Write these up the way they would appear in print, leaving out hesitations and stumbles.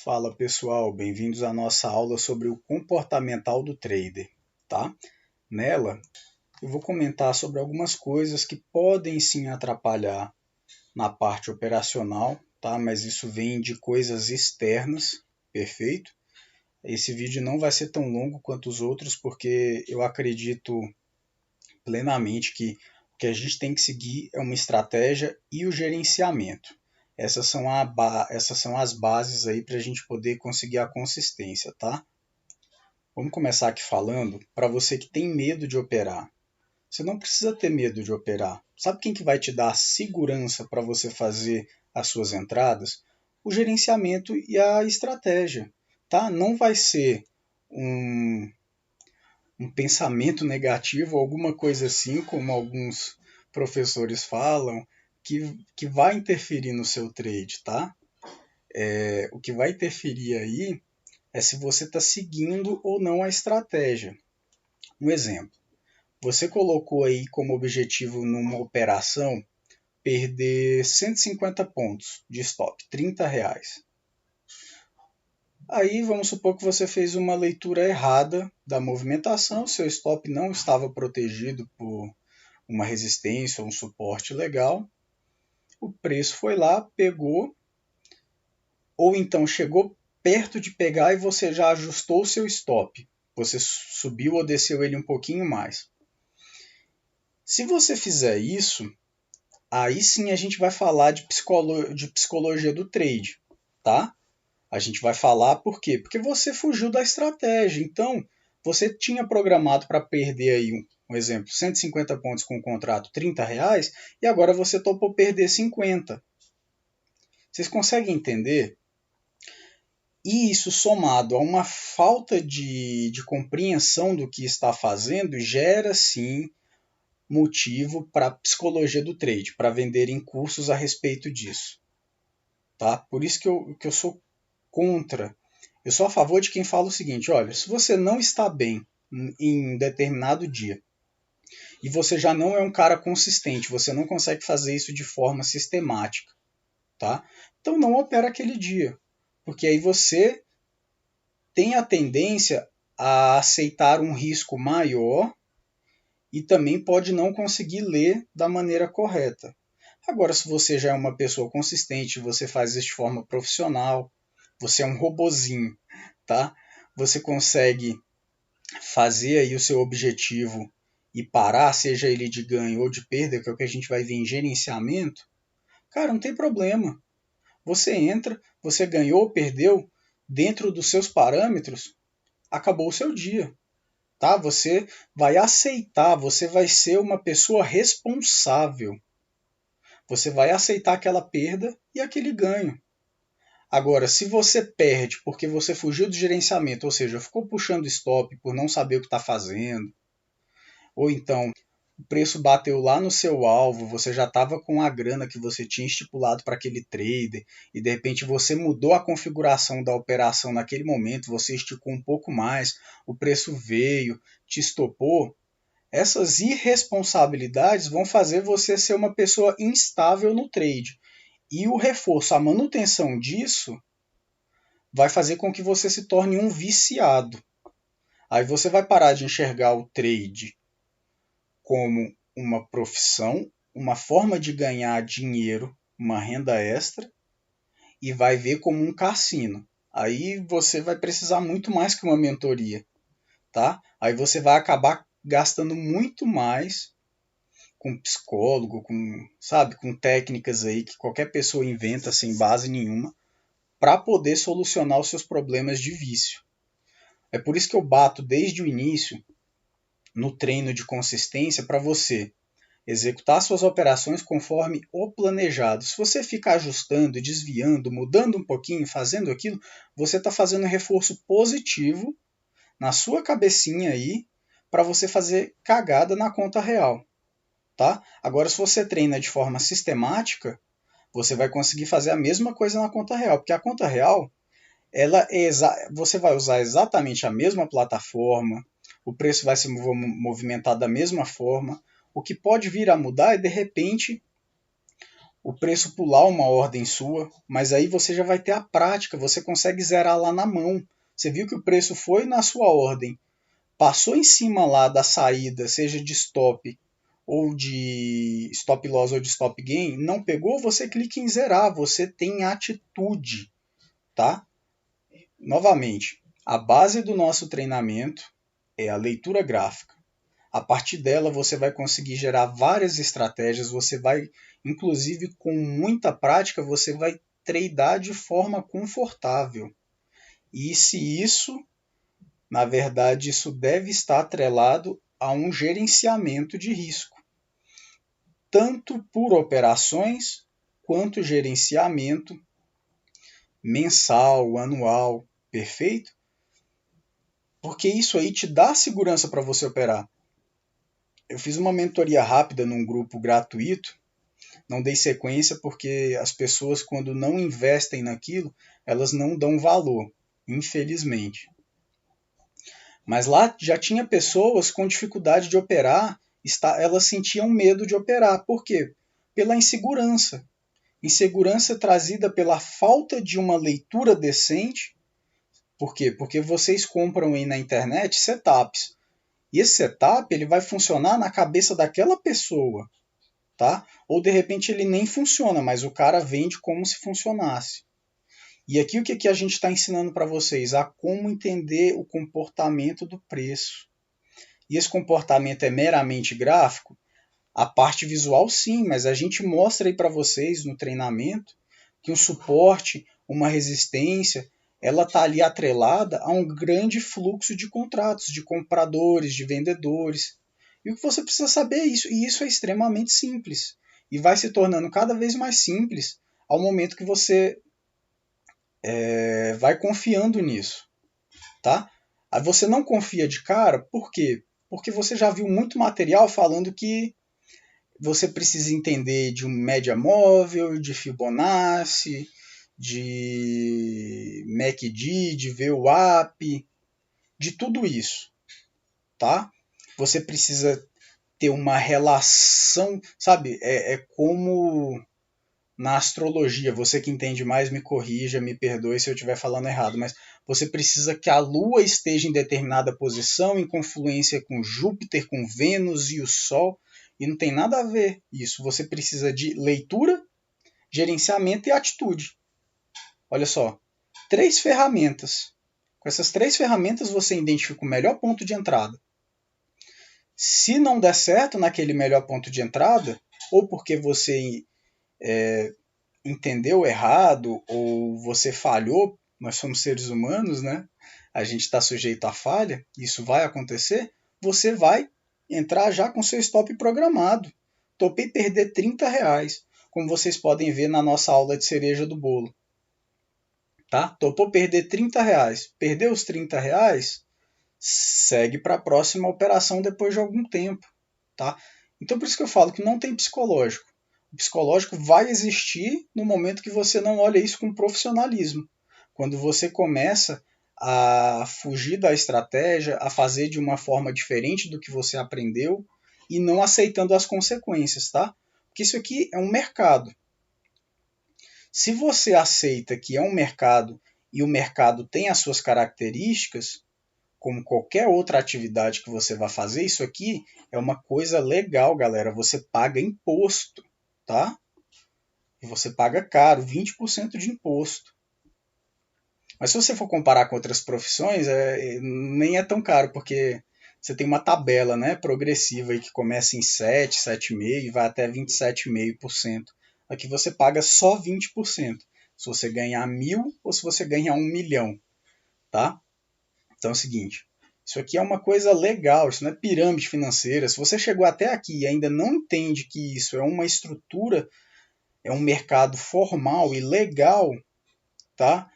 Fala pessoal, bem-vindos à nossa aula sobre o comportamental do trader, tá? Nela, eu vou comentar sobre algumas coisas que podem sim atrapalhar na parte operacional, tá? Mas isso vem de coisas externas, perfeito? Esse vídeo não vai ser tão longo quanto os outros, porque eu acredito plenamente que o que a gente tem que seguir é uma estratégia e o gerenciamento. Essas são as bases aí para a gente poder conseguir a consistência, tá? Vamos começar aqui falando para você que tem medo de operar. Você não precisa ter medo de operar. Sabe quem que vai te dar segurança para você fazer as suas entradas? O gerenciamento e a estratégia, tá? Não vai ser um, um pensamento negativo, alguma coisa assim, como alguns professores falam, que vai interferir no seu trade, tá? O que vai interferir aí é se você está seguindo ou não a estratégia. Um exemplo, você colocou aí como objetivo numa operação perder 150 pontos de stop, R$ 30. Aí vamos supor que você fez uma leitura errada da movimentação, seu stop não estava protegido por uma resistência ou um suporte legal, o preço foi lá, pegou, ou então chegou perto de pegar e você já ajustou o seu stop. Você subiu ou desceu ele um pouquinho mais. Se você fizer isso, aí sim a gente vai falar de psicologia do trade, tá? A gente vai falar por quê? Porque você fugiu da estratégia. Então, você tinha programado para perder aí um exemplo, 150 pontos com o contrato, R$ 30, e agora você topou perder 50. Vocês conseguem entender? E isso somado a uma falta de compreensão do que está fazendo, gera sim motivo para a psicologia do trade, para venderem cursos a respeito disso. Tá? Por isso que eu sou contra. Eu sou a favor de quem fala o seguinte, olha, se você não está bem em determinado dia e você já não é um cara consistente, você não consegue fazer isso de forma sistemática, tá? Então não opera aquele dia, porque aí você tem a tendência a aceitar um risco maior e também pode não conseguir ler da maneira correta. Agora, se você já é uma pessoa consistente, você faz isso de forma profissional, você é um robozinho, tá? Você consegue fazer aí o seu objetivo e parar, seja ele de ganho ou de perda, que é o que a gente vai ver em gerenciamento, cara, não tem problema. Você entra, você ganhou ou perdeu dentro dos seus parâmetros, acabou o seu dia, tá? Você vai aceitar, você vai ser uma pessoa responsável. Você vai aceitar aquela perda e aquele ganho. Agora, se você perde porque você fugiu do gerenciamento, ou seja, ficou puxando stop por não saber o que está fazendo, ou então o preço bateu lá no seu alvo, você já estava com a grana que você tinha estipulado para aquele trader, e de repente você mudou a configuração da operação naquele momento, você esticou um pouco mais, o preço veio, te estopou, essas irresponsabilidades vão fazer você ser uma pessoa instável no trade. E o reforço, a manutenção disso, vai fazer com que você se torne um viciado. Aí você vai parar de enxergar o trade como uma profissão, uma forma de ganhar dinheiro, uma renda extra, e vai ver como um cassino. Aí você vai precisar muito mais que uma mentoria, tá? Aí você vai acabar gastando muito mais com psicólogo, com técnicas aí que qualquer pessoa inventa sem base nenhuma para poder solucionar os seus problemas de vício. É por isso que eu bato desde o início no treino de consistência para você executar suas operações conforme o planejado. Se você ficar ajustando, desviando, mudando um pouquinho, fazendo aquilo, você está fazendo um reforço positivo na sua cabecinha aí para você fazer cagada na conta real. Tá? Agora, se você treina de forma sistemática, você vai conseguir fazer a mesma coisa na conta real, porque a conta real você vai usar exatamente a mesma plataforma, o preço vai se movimentar da mesma forma. O que pode vir a mudar é, de repente, o preço pular uma ordem sua, mas aí você já vai ter a prática, você consegue zerar lá na mão. Você viu que o preço foi na sua ordem, passou em cima lá da saída, seja de stop ou de stop loss ou de stop gain, não pegou, você clica em zerar, você tem atitude, tá? Novamente, a base do nosso treinamento é a leitura gráfica. A partir dela você vai conseguir gerar várias estratégias, você vai, inclusive com muita prática, você vai tradear de forma confortável. E se isso, na verdade, isso deve estar atrelado a um gerenciamento de risco, tanto por operações quanto gerenciamento mensal, anual, perfeito? Porque isso aí te dá segurança para você operar. Eu fiz uma mentoria rápida num grupo gratuito, não dei sequência porque as pessoas, quando não investem naquilo, elas não dão valor, infelizmente. Mas lá já tinha pessoas com dificuldade de operar, elas sentiam medo de operar. Por quê? Pela insegurança. Insegurança trazida pela falta de uma leitura decente. Por quê? Porque vocês compram aí na internet setups. E esse setup ele vai funcionar na cabeça daquela pessoa, tá? Ou de repente ele nem funciona, mas o cara vende como se funcionasse. E aqui o que a gente está ensinando para vocês? A como entender o comportamento do preço. E esse comportamento é meramente gráfico? A parte visual sim, mas a gente mostra aí para vocês no treinamento que um suporte, uma resistência, ela está ali atrelada a um grande fluxo de contratos, de compradores, de vendedores. E o que você precisa saber é isso, e isso é extremamente simples. E vai se tornando cada vez mais simples ao momento que você vai confiando nisso. Tá? Aí você não confia de cara, por quê? Porque você já viu muito material falando que você precisa entender de um média móvel, de Fibonacci, de MACD, de VWAP, de tudo isso, tá? Você precisa ter uma relação, sabe? É como na astrologia, você que entende mais me corrija, me perdoe se eu estiver falando errado, mas você precisa que a Lua esteja em determinada posição, em confluência com Júpiter, com Vênus e o Sol, e não tem nada a ver isso. Você precisa de leitura, gerenciamento e atitude. Olha só, 3 ferramentas. Com essas 3 ferramentas você identifica o melhor ponto de entrada. Se não der certo naquele melhor ponto de entrada, ou porque você entendeu errado ou você falhou, nós somos seres humanos, né? A gente está sujeito à falha, isso vai acontecer, você vai entrar já com seu stop programado. Topei perder R$ 30, como vocês podem ver na nossa aula de cereja do bolo. Tá? Topou perder R$ 30. Perdeu os R$ 30, segue para a próxima operação depois de algum tempo. Tá? Então por isso que eu falo que não tem psicológico. O psicológico vai existir no momento que você não olha isso com profissionalismo. Quando você começa a fugir da estratégia, a fazer de uma forma diferente do que você aprendeu e não aceitando as consequências, tá? Porque isso aqui é um mercado. Se você aceita que é um mercado e o mercado tem as suas características, como qualquer outra atividade que você vai fazer, isso aqui é uma coisa legal, galera. Você paga imposto, tá? E você paga caro, 20% de imposto. Mas se você for comparar com outras profissões, nem é tão caro, porque você tem uma tabela, né, progressiva aí que começa em 7, 7,5% e vai até 27,5%. Aqui você paga só 20%. Se você ganhar 1.000 ou se você ganhar 1 milhão, tá? Então é o seguinte, isso aqui é uma coisa legal, isso não é pirâmide financeira. Se você chegou até aqui e ainda não entende que isso é uma estrutura, é um mercado formal e legal, tá?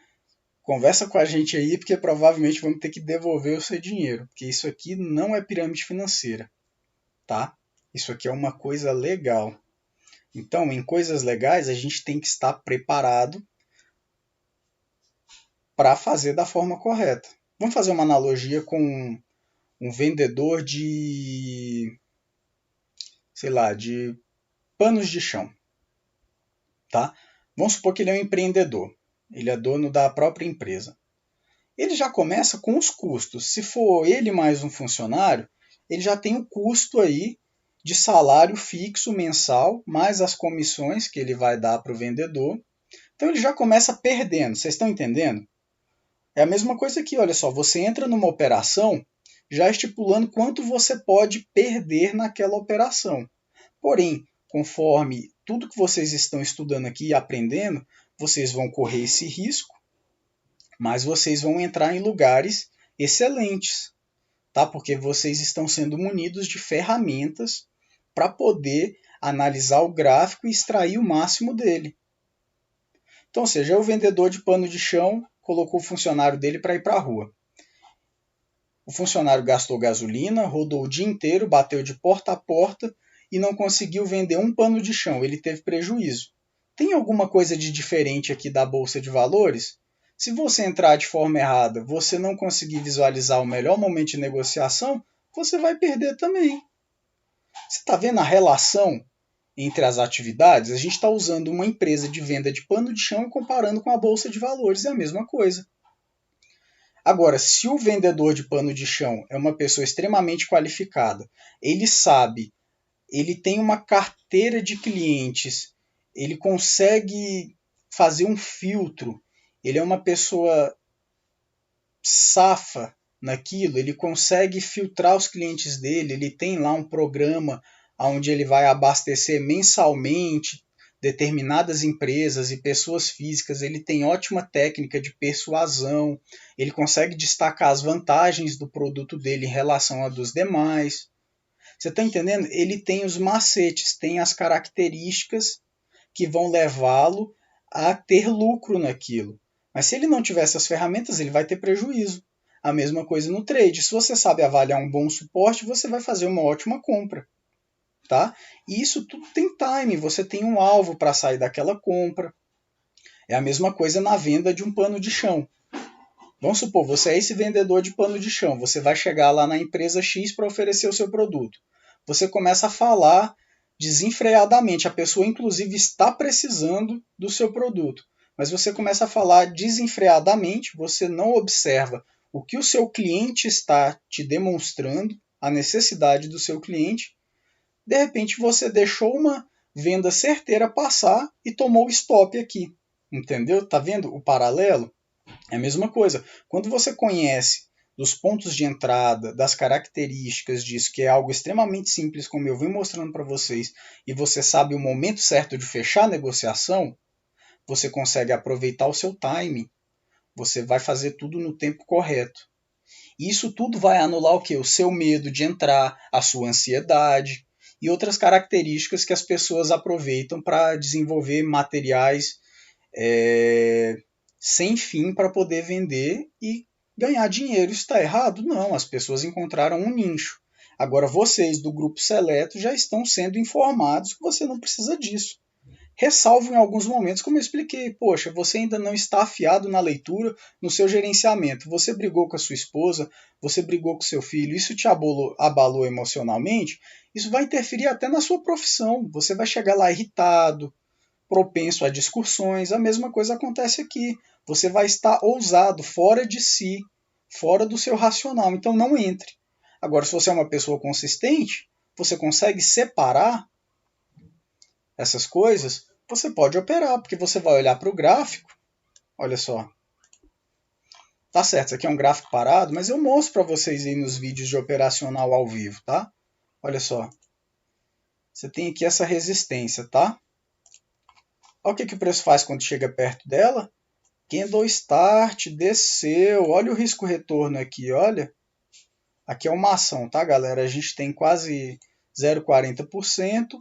Conversa com a gente aí, porque provavelmente vamos ter que devolver o seu dinheiro, porque isso aqui não é pirâmide financeira, tá? Isso aqui é uma coisa legal. Então, em coisas legais, a gente tem que estar preparado para fazer da forma correta. Vamos fazer uma analogia com um vendedor de, sei lá, de panos de chão. tá? Vamos supor que ele é um empreendedor, ele é dono da própria empresa. Ele já começa com os custos. Se for ele mais um funcionário, ele já tem o custo aí de salário fixo mensal, mais as comissões que ele vai dar para o vendedor. Então ele já começa perdendo, vocês estão entendendo? É a mesma coisa aqui, olha só, você entra numa operação já estipulando quanto você pode perder naquela operação. Porém, conforme tudo que vocês estão estudando aqui e aprendendo, vocês vão correr esse risco, mas vocês vão entrar em lugares excelentes, tá? Porque vocês estão sendo munidos de ferramentas para poder analisar o gráfico e extrair o máximo dele. Então, ou seja, o vendedor de pano de chão colocou o funcionário dele para ir para a rua. O funcionário gastou gasolina, rodou o dia inteiro, bateu de porta a porta e não conseguiu vender um pano de chão. Ele teve prejuízo. Tem alguma coisa de diferente aqui da Bolsa de Valores? Se você entrar de forma errada, você não conseguir visualizar o melhor momento de negociação, você vai perder também. Você está vendo a relação entre as atividades? A gente está usando uma empresa de venda de pano de chão e comparando com a Bolsa de Valores, é a mesma coisa. Agora, se o vendedor de pano de chão é uma pessoa extremamente qualificada, ele sabe, ele tem uma carteira de clientes, ele consegue fazer um filtro, ele é uma pessoa safa naquilo, ele consegue filtrar os clientes dele, ele tem lá um programa onde ele vai abastecer mensalmente determinadas empresas e pessoas físicas, ele tem ótima técnica de persuasão, ele consegue destacar as vantagens do produto dele em relação a dos demais. Você está entendendo? Ele tem os macetes, tem as características que vão levá-lo a ter lucro naquilo. Mas se ele não tiver essas ferramentas, ele vai ter prejuízo. A mesma coisa no trade. Se você sabe avaliar um bom suporte, você vai fazer uma ótima compra. Tá? E isso tudo tem time, você tem um alvo para sair daquela compra. É a mesma coisa na venda de um pano de chão. Vamos supor, você é esse vendedor de pano de chão, você vai chegar lá na empresa X para oferecer o seu produto. Você começa a falar desenfreadamente, a pessoa inclusive está precisando do seu produto, mas você começa a falar desenfreadamente, você não observa o que o seu cliente está te demonstrando, a necessidade do seu cliente. De repente você deixou uma venda certeira passar e tomou o stop aqui. Entendeu? Tá vendo o paralelo? É a mesma coisa. Quando você conhece dos pontos de entrada, das características disso, que é algo extremamente simples, como eu vim mostrando para vocês, e você sabe o momento certo de fechar a negociação, você consegue aproveitar o seu time. Você vai fazer tudo no tempo correto. E isso tudo vai anular o quê? O seu medo de entrar, a sua ansiedade e outras características que as pessoas aproveitam para desenvolver materiais sem fim para poder vender e ganhar dinheiro. Isso está errado? Não, as pessoas encontraram um nicho. Agora vocês do grupo seleto já estão sendo informados que você não precisa disso. Ressalvo em alguns momentos, como eu expliquei, poxa, você ainda não está afiado na leitura, no seu gerenciamento. Você brigou com a sua esposa, você brigou com seu filho, isso te abalou emocionalmente, isso vai interferir até na sua profissão. Você vai chegar lá irritado, propenso a discussões. A mesma coisa acontece aqui. Você vai estar ousado, fora de si, fora do seu racional. Então não entre. Agora, se você é uma pessoa consistente, você consegue separar essas coisas, você pode operar, porque você vai olhar para o gráfico, olha só, tá certo, isso aqui é um gráfico parado, mas eu mostro para vocês aí nos vídeos de operacional ao vivo, tá? Olha só, você tem aqui essa resistência, tá? Olha o que o preço faz quando chega perto dela, candle start, desceu, olha o risco retorno aqui, olha, aqui é uma ação, tá galera? A gente tem quase 0,40%,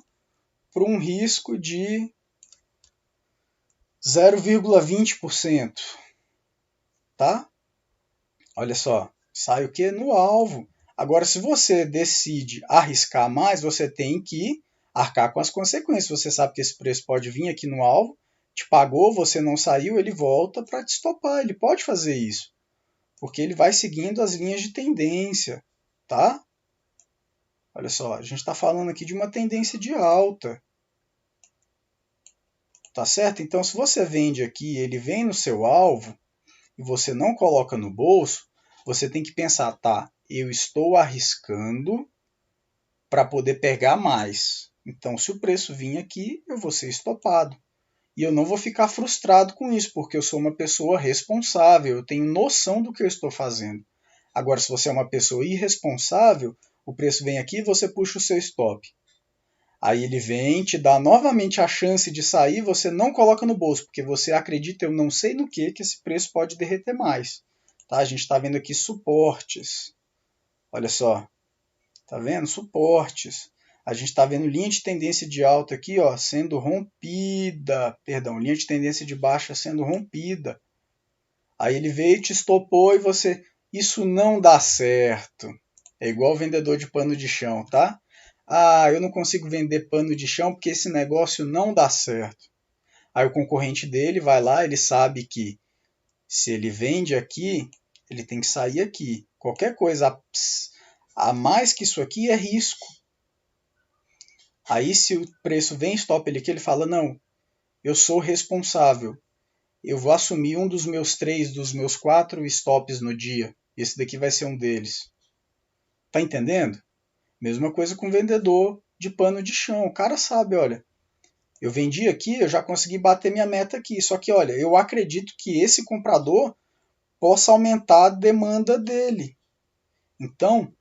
para um risco de 0,20%, tá? Olha só, sai o que? No alvo. Agora, se você decide arriscar mais, você tem que arcar com as consequências. Você sabe que esse preço pode vir aqui no alvo, te pagou, você não saiu, ele volta para te estopar. Ele pode fazer isso, porque ele vai seguindo as linhas de tendência, tá? Olha só, a gente está falando aqui de uma tendência de alta. tá certo? Então, se você vende aqui, ele vem no seu alvo e você não coloca no bolso, você tem que pensar, tá, eu estou arriscando para poder pegar mais. Então, se o preço vir aqui, eu vou ser estopado. E eu não vou ficar frustrado com isso, porque eu sou uma pessoa responsável, eu tenho noção do que eu estou fazendo. Agora, se você é uma pessoa irresponsável, o preço vem aqui e você puxa o seu stop. Aí ele vem, te dá novamente a chance de sair, você não coloca no bolso, porque você acredita, eu não sei no que esse preço pode derreter mais. Tá? A gente está vendo aqui suportes. Olha só, tá vendo? Suportes. A gente está vendo linha de tendência de alta aqui, ó, sendo rompida. Perdão, linha de tendência de baixa sendo rompida. Aí ele veio e te estopou e você... Isso não dá certo. É igual o vendedor de pano de chão, tá? Ah, eu não consigo vender pano de chão porque esse negócio não dá certo. Aí o concorrente dele vai lá, ele sabe que se ele vende aqui, ele tem que sair aqui. Qualquer coisa a mais que isso aqui é risco. Aí se o preço vem stop ele aqui, ele fala, não, eu sou responsável. Eu vou assumir um dos meus 3, dos meus 4 stops no dia. Esse daqui vai ser um deles. Tá entendendo? Mesma coisa com o vendedor de pano de chão. O cara sabe, olha, eu vendi aqui, eu já consegui bater minha meta aqui. Só que, olha, eu acredito que esse comprador possa aumentar a demanda dele. Então,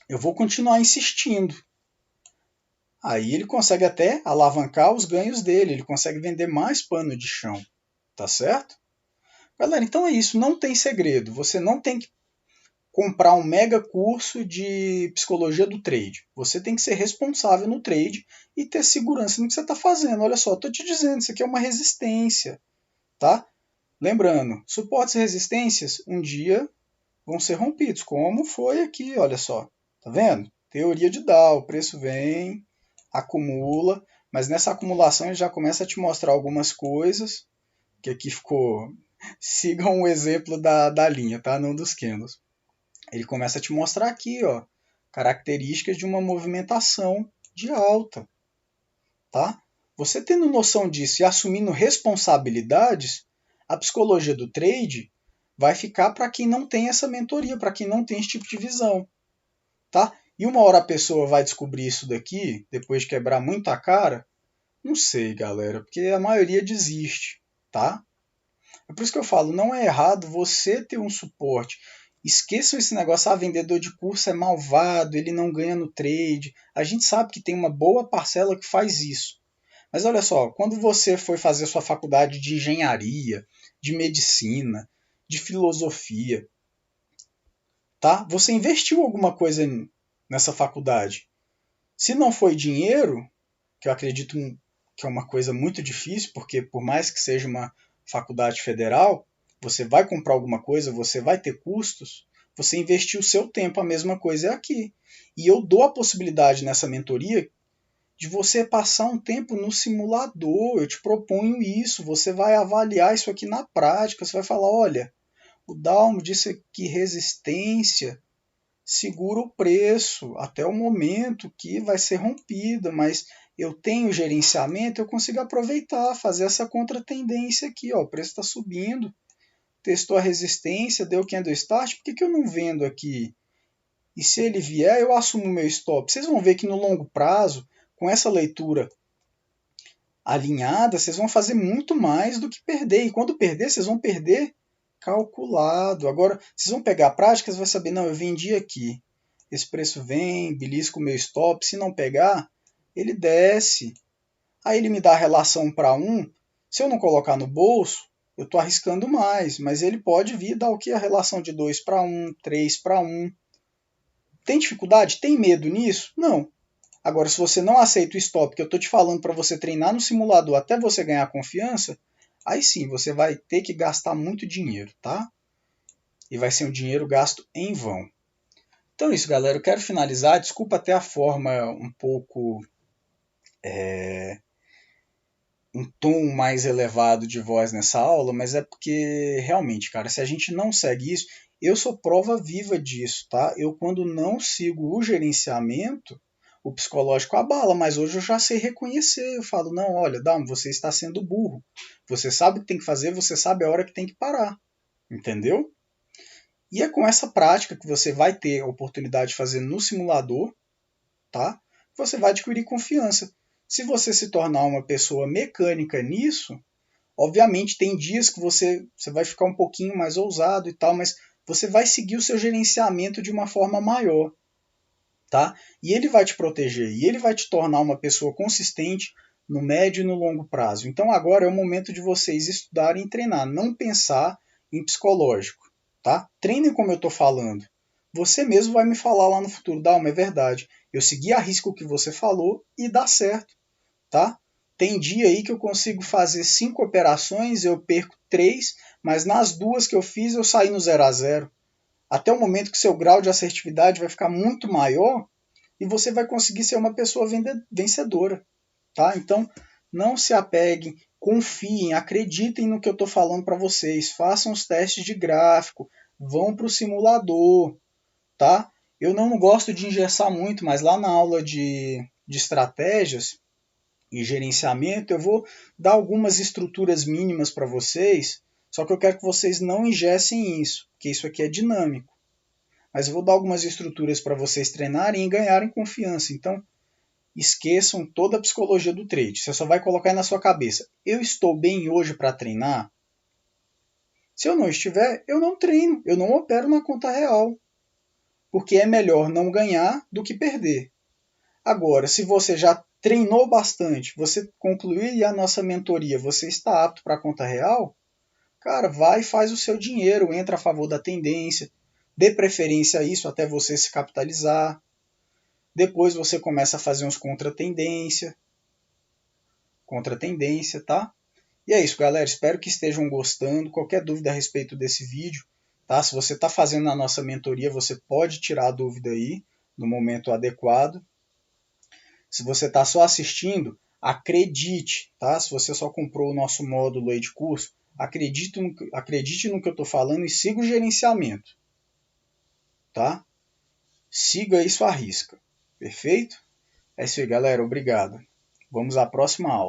eu vou continuar insistindo. Aí ele consegue até alavancar os ganhos dele, ele consegue vender mais pano de chão. Tá certo? Galera, então é isso, não tem segredo. Você não tem que comprar um mega curso de psicologia do trade. Você tem que ser responsável no trade e ter segurança no que você está fazendo. Olha só, estou te dizendo, isso aqui é uma resistência, tá? Lembrando, suportes e resistências um dia vão ser rompidos, como foi aqui, olha só. Tá vendo? Teoria de Dow, o preço vem, acumula, mas nessa acumulação ele já começa a te mostrar algumas coisas, que aqui ficou... Sigam o exemplo da linha, tá? Não dos candles. Ele começa a te mostrar aqui, ó, características de uma movimentação de alta, tá? Você tendo noção disso e assumindo responsabilidades, a psicologia do trade vai ficar para quem não tem essa mentoria, para quem não tem esse tipo de visão, tá? E uma hora a pessoa vai descobrir isso daqui, depois de quebrar muito a cara? Não sei, galera, porque a maioria desiste, tá? É por isso que eu falo, não é errado você ter um suporte. Esqueçam esse negócio, vendedor de curso é malvado, ele não ganha no trade. A gente sabe que tem uma boa parcela que faz isso. Mas olha só, quando você foi fazer sua faculdade de engenharia, de medicina, de filosofia, tá? Você investiu alguma coisa nessa faculdade. Se não foi dinheiro, que eu acredito que é uma coisa muito difícil, porque por mais que seja uma faculdade federal, você vai comprar alguma coisa, você vai ter custos, você investiu o seu tempo, a mesma coisa é aqui. E eu dou a possibilidade nessa mentoria de você passar um tempo no simulador, eu te proponho isso, você vai avaliar isso aqui na prática, você vai falar, olha, o Dalmo disse que resistência segura o preço até o momento que vai ser rompida, mas eu tenho gerenciamento, eu consigo aproveitar, fazer essa contratendência aqui, ó, o preço está subindo, testou a resistência, deu candle start, por que eu não vendo aqui? E se ele vier, eu assumo o meu stop. Vocês vão ver que no longo prazo, com essa leitura alinhada, vocês vão fazer muito mais do que perder. E quando perder, vocês vão perder calculado. Agora, vocês vão pegar a prática, você vai saber, não, eu vendi aqui. Esse preço vem, belisco o meu stop. Se não pegar, ele desce. Aí ele me dá a relação para 1. Se eu não colocar no bolso, eu estou arriscando mais. Mas ele pode vir dar o que? A relação de 2 para 1, 3 para 1. Tem dificuldade? Tem medo nisso? Não. Agora, se você não aceita o stop que eu estou te falando para você treinar no simulador até você ganhar confiança, aí sim, você vai ter que gastar muito dinheiro, tá? E vai ser um dinheiro gasto em vão. Então é isso, galera. Eu quero finalizar. Desculpa até a forma um pouco... um tom mais elevado de voz nessa aula, mas é porque realmente, cara, se a gente não segue isso, eu sou prova viva disso, tá? Eu quando não sigo o gerenciamento, o psicológico abala, mas hoje eu já sei reconhecer. Eu falo, não, olha, Dalmo, você está sendo burro. Você sabe o que tem que fazer, você sabe a hora que tem que parar. Entendeu? E é com essa prática que você vai ter a oportunidade de fazer no simulador, tá? Você vai adquirir confiança. Se você se tornar uma pessoa mecânica nisso, obviamente tem dias que você vai ficar um pouquinho mais ousado e tal, mas você vai seguir o seu gerenciamento de uma forma maior, tá? E ele vai te proteger, e ele vai te tornar uma pessoa consistente no médio e no longo prazo. Então agora é o momento de vocês estudarem e treinar, não pensar em psicológico, tá? Treinem como eu estou falando. Você mesmo vai me falar lá no futuro, Dalma, é verdade. Eu segui a risco o que você falou e dá certo, tá? Tem dia aí que eu consigo fazer 5 operações, eu perco 3, mas nas 2 que eu fiz eu saí no 0 a 0. Até o momento que seu grau de assertividade vai ficar muito maior e você vai conseguir ser uma pessoa vencedora, tá? Então, não se apeguem, confiem, acreditem no que eu estou falando para vocês, façam os testes de gráfico, vão para o simulador, tá? Eu não gosto de engessar muito, mas lá na aula de estratégias e gerenciamento, eu vou dar algumas estruturas mínimas para vocês, só que eu quero que vocês não engessem isso, porque isso aqui é dinâmico. Mas eu vou dar algumas estruturas para vocês treinarem e ganharem confiança. Então, esqueçam toda a psicologia do trade. Você só vai colocar aí na sua cabeça: eu estou bem hoje para treinar? Se eu não estiver, eu não treino, eu não opero na conta real. Porque é melhor não ganhar do que perder. Agora, se você já treinou bastante, você concluir a nossa mentoria, você está apto para a conta real, cara, vai e faz o seu dinheiro, entra a favor da tendência, dê preferência a isso até você se capitalizar. Depois você começa a fazer uns contra-tendência, tá? E é isso, galera. Espero que estejam gostando. Qualquer dúvida a respeito desse vídeo, tá? Se você está fazendo a nossa mentoria, você pode tirar a dúvida aí no momento adequado. Se você está só assistindo, acredite, tá? Se você só comprou o nosso módulo aí de curso, acredite no que eu estou falando e siga o gerenciamento, tá? Siga isso à risca, perfeito? É isso aí, galera. Obrigado. Vamos à próxima aula.